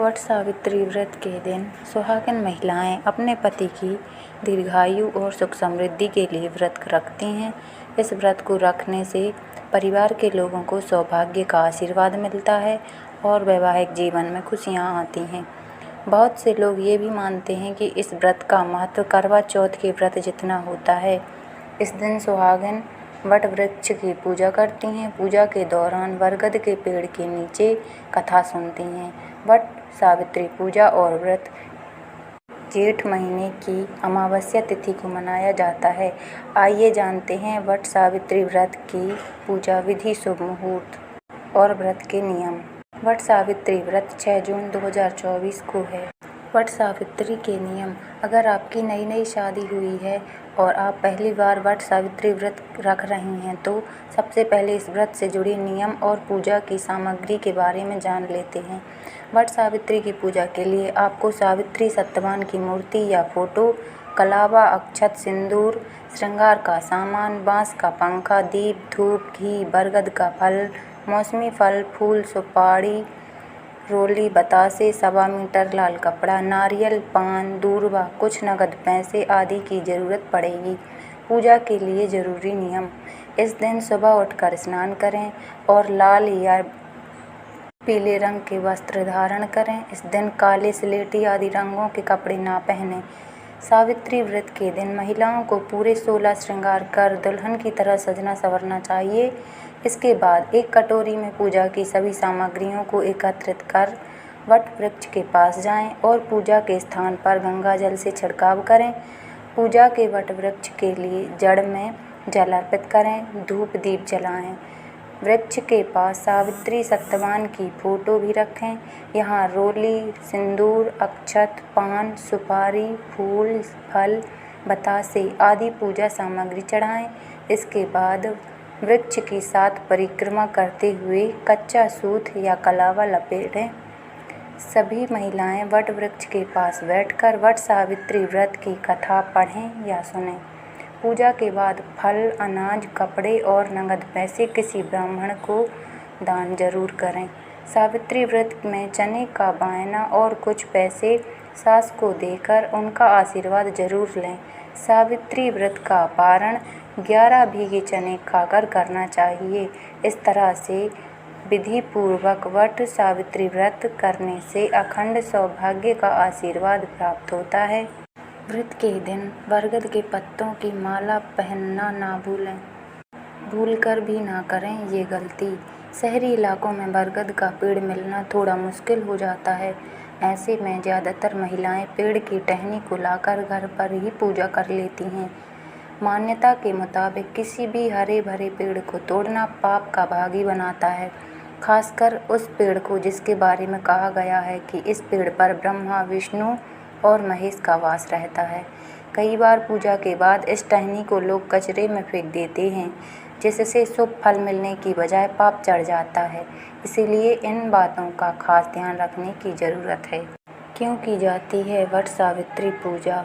वट सावित्री व्रत के दिन सुहागिन महिलाएं अपने पति की दीर्घायु और सुख समृद्धि के लिए व्रत रखती हैं। इस व्रत को रखने से परिवार के लोगों को सौभाग्य का आशीर्वाद मिलता है और वैवाहिक जीवन में खुशियां आती हैं। बहुत से लोग ये भी मानते हैं कि इस व्रत का महत्व करवा चौथ के व्रत जितना होता है। इस दिन सुहागिन वट वृक्ष की पूजा करती हैं। पूजा के दौरान बरगद के पेड़ के नीचे कथा सुनती हैं। वट सावित्री पूजा और व्रत जेठ महीने की अमावस्या तिथि को मनाया जाता है। आइए जानते हैं वट सावित्री व्रत की पूजा विधि, शुभ मुहूर्त और व्रत के नियम। वट सावित्री व्रत 6 जून 2024 को है। वट सावित्री के नियम। अगर आपकी नई शादी हुई है और आप पहली बार वट सावित्री व्रत रख रही हैं तो सबसे पहले इस व्रत से जुड़े नियम और पूजा की सामग्री के बारे में जान लेते हैं। वट सावित्री की पूजा के लिए आपको सावित्री सत्यवान की मूर्ति या फोटो, कलावा, अक्षत, सिंदूर, श्रृंगार का सामान, बांस का पंखा, दीप, धूप, घी, बरगद का फल, मौसमी फल, फूल, सुपारी, रोली, बतासे, 1.25 मीटर लाल कपड़ा, नारियल, पान, दूर्वा, कुछ नगद पैसे आदि की ज़रूरत पड़ेगी। पूजा के लिए ज़रूरी नियम। इस दिन सुबह उठकर स्नान करें और लाल या पीले रंग के वस्त्र धारण करें। इस दिन काले, स्लेटी आदि रंगों के कपड़े ना पहनें। सावित्री व्रत के दिन महिलाओं को पूरे 16 श्रृंगार कर दुल्हन की तरह सजना संवरना चाहिए। इसके बाद एक कटोरी में पूजा की सभी सामग्रियों को एकत्रित कर वट वृक्ष के पास जाएं और पूजा के स्थान पर गंगा जल से छिड़काव करें। पूजा के वट वृक्ष के लिए जड़ में जल अर्पित करें, धूप दीप जलाएं। वृक्ष के पास सावित्री सत्यवान की फोटो भी रखें। यहाँ रोली, सिंदूर, अक्षत, पान, सुपारी, फूल, फल, बतासे आदि पूजा सामग्री चढ़ाएं। इसके बाद वृक्ष की 7 परिक्रमा करते हुए कच्चा सूत या कलावा लपेटें। सभी महिलाएं वट वृक्ष के पास बैठकर वट सावित्री व्रत की कथा पढ़ें या सुनें। पूजा के बाद फल, अनाज, कपड़े और नगद पैसे किसी ब्राह्मण को दान जरूर करें। सावित्री व्रत में चने का बायना और कुछ पैसे सास को देकर उनका आशीर्वाद जरूर लें। सावित्री व्रत का पारण 11 भीगे चने खाकर करना चाहिए। इस तरह से विधि पूर्वक वट सावित्री व्रत करने से अखंड सौभाग्य का आशीर्वाद प्राप्त होता है। व्रत के दिन बरगद के पत्तों की माला पहनना ना भूलें। भूलकर भी ना करें ये गलती। शहरी इलाकों में बरगद का पेड़ मिलना थोड़ा मुश्किल हो जाता है। ऐसे में ज़्यादातर महिलाएं पेड़ की टहनी को लाकर घर पर ही पूजा कर लेती हैं। मान्यता के मुताबिक किसी भी हरे भरे पेड़ को तोड़ना पाप का भागी बनाता है, खासकर उस पेड़ को जिसके बारे में कहा गया है कि इस पेड़ पर ब्रह्मा, विष्णु और महेश का वास रहता है। कई बार पूजा के बाद इस टहनी को लोग कचरे में फेंक देते हैं, जिससे शुभ फल मिलने की बजाय पाप चढ़ जाता है। इसीलिए इन बातों का खास ध्यान रखने की ज़रूरत है। क्यों की जाती है वट सावित्री पूजा?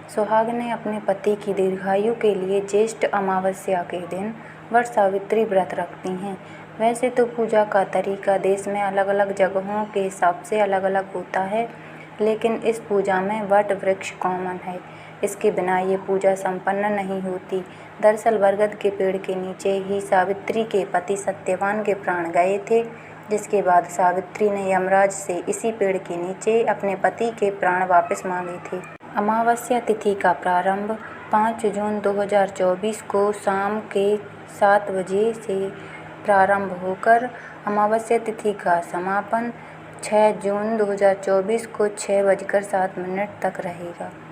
सुहागिनें अपने पति की दीर्घायु के लिए ज्येष्ठ अमावस्या के दिन वट सावित्री व्रत रखती हैं। वैसे तो पूजा का तरीका देश में अलग अलग जगहों के हिसाब से अलग अलग होता है, लेकिन इस पूजा में वट वृक्ष कॉमन है। इसके बिना ये पूजा संपन्न नहीं होती। दरअसल बरगद के पेड़ के नीचे ही सावित्री के पति सत्यवान के प्राण गए थे, जिसके बाद सावित्री ने यमराज से इसी पेड़ के नीचे अपने पति के प्राण वापस मांगे थे। अमावस्या तिथि का प्रारंभ 5 जून 2024 को शाम के 7 बजे से प्रारंभ होकर अमावस्या तिथि का समापन 6 जून 2024 को 6:07 तक रहेगा।